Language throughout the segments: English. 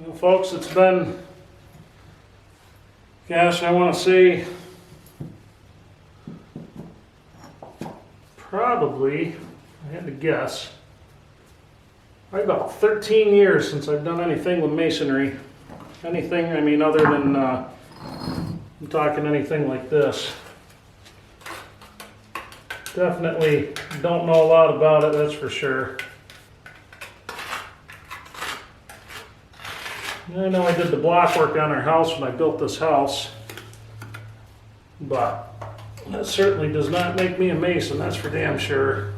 Well, folks, it's been, gosh, I want to say probably, I had to guess, probably about 13 years since I've done anything with masonry. Anything, I mean, other than, I'm talking anything like this. Definitely don't know a lot about it, that's for sure. I know I did the block work on our house when I built this house, but that certainly does not make me a mason, that's for damn sure.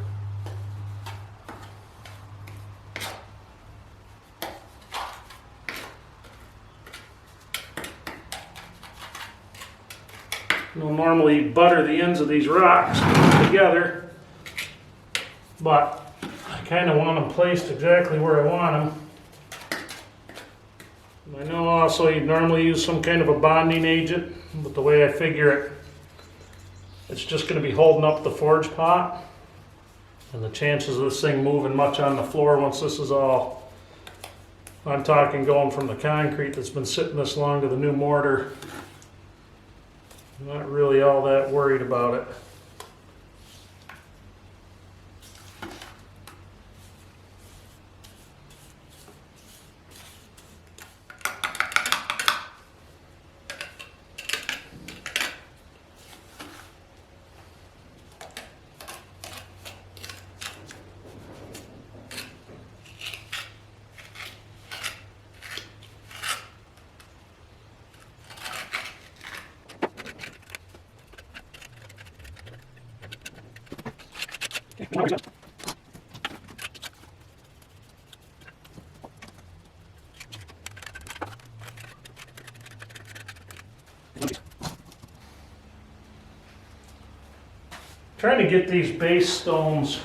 You'll normally butter the ends of these rocks together, but I kind of want them placed exactly where I want them. I know also you'd normally use some kind of a bonding agent, but the way I figure it, it's just going to be holding up the forge pot, and the chances of this thing moving much on the floor once this is all, I'm talking going from the concrete that's been sitting this long to the new mortar, I'm not really all that worried about it. Trying to get these base stones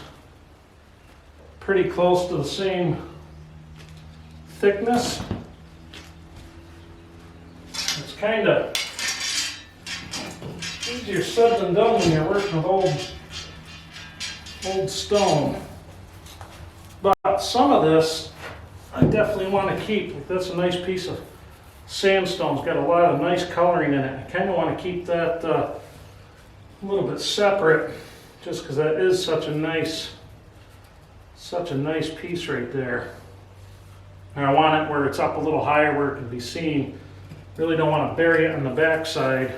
pretty close to the same thickness. It's kind of easier said than done when you're working with old stone. But some of this I definitely want to keep. Like that's a nice piece of sandstone. It's got a lot of nice coloring in it. I kind of want to keep that a little bit separate, just because that is such a nice piece right there. And I want it where it's up a little higher where it can be seen. Really don't want to bury it on the back side.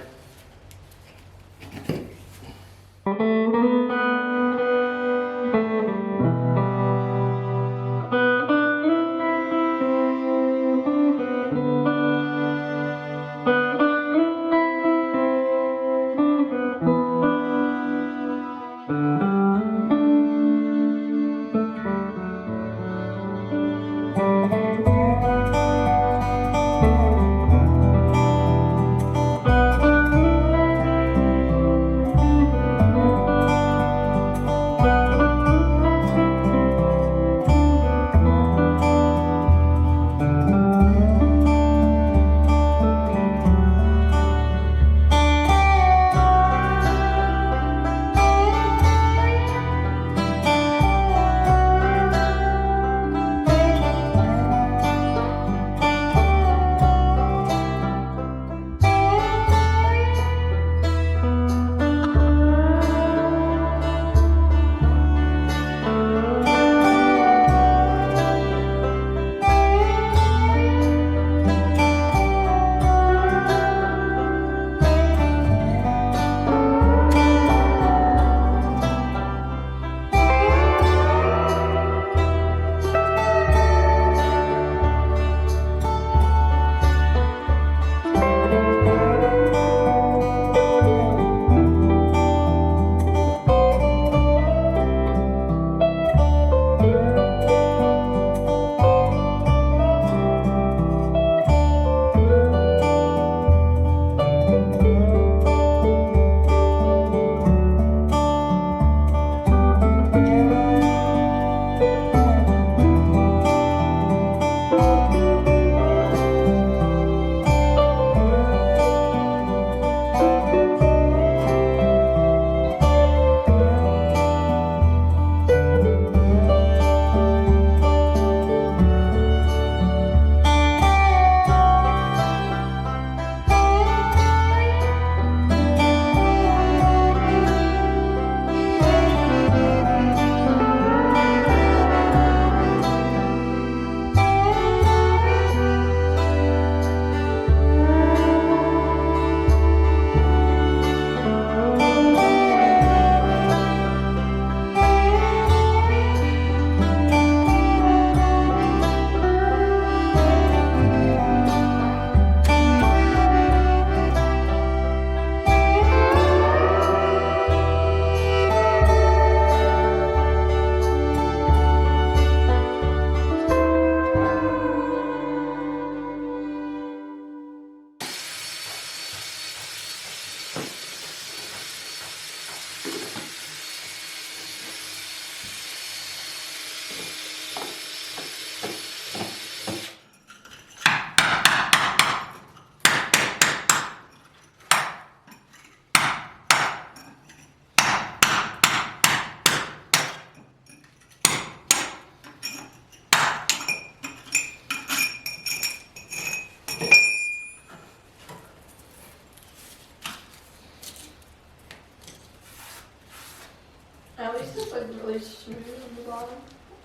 at least it's like really smooth on the bottom.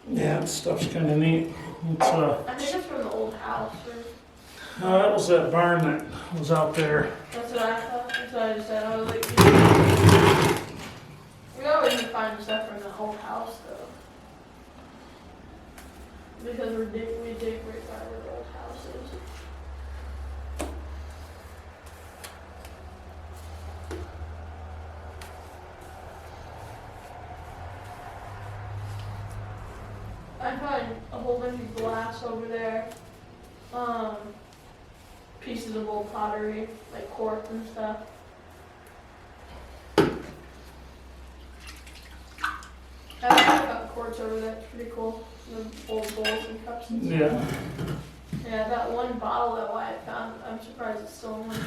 Yeah, this stuff's kind of neat. It's I think it's from the old house. Or... that was that barn that was out there. That's what I thought. That's what I just said. I was like, we always find stuff from the old house though, because we dig right by where the old house is. I find a whole bunch of glass over there. Pieces of old pottery, like quartz and stuff. I got quartz over there, it's pretty cool. The old bowls and cups and stuff. Yeah. Yeah, that one bottle that Wyatt found, I'm surprised it's still in one.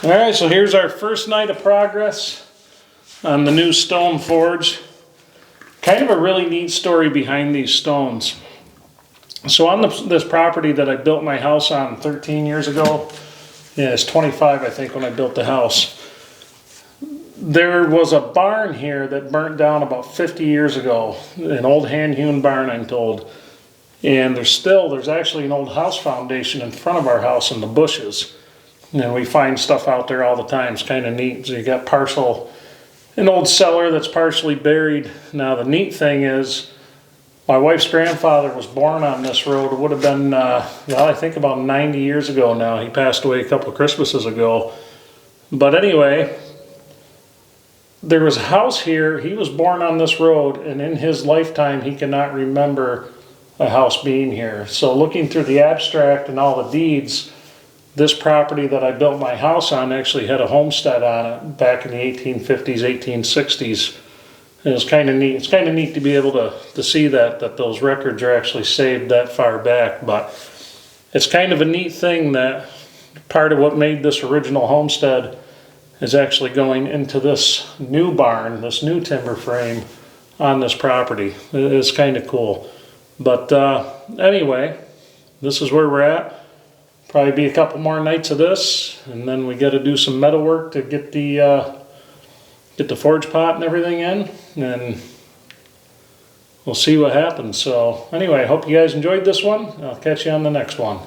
All right, so here's our first night of progress on the new stone forge. Kind of a really neat story behind these stones. So on this property that I built my house on 13 years ago, yeah, it's 25 I think when I built the house, there was a barn here that burnt down about 50 years ago, an old hand-hewn barn I'm told. And there's actually an old house foundation in front of our house in the bushes. And we find stuff out there all the time. It's kind of neat. So you got an old cellar that's partially buried. Now the neat thing is, my wife's grandfather was born on this road. It would have been, well, I think about 90 years ago now. He passed away a couple of Christmases ago. But anyway, there was a house here. He was born on this road, and in his lifetime, he cannot remember a house being here. So looking through the abstract and all the deeds, this property that I built my house on actually had a homestead on it back in the 1850s, 1860s. And it's kind of neat. It's kind of neat to be able to see that those records are actually saved that far back. But it's kind of a neat thing that part of what made this original homestead is actually going into this new barn, this new timber frame on this property. It's kind of cool. But anyway, this is where we're at. Probably be a couple more nights of this, and then we got to do some metal work to get the forge pot and everything in, and we'll see what happens. So anyway, I hope you guys enjoyed this one. I'll catch you on the next one.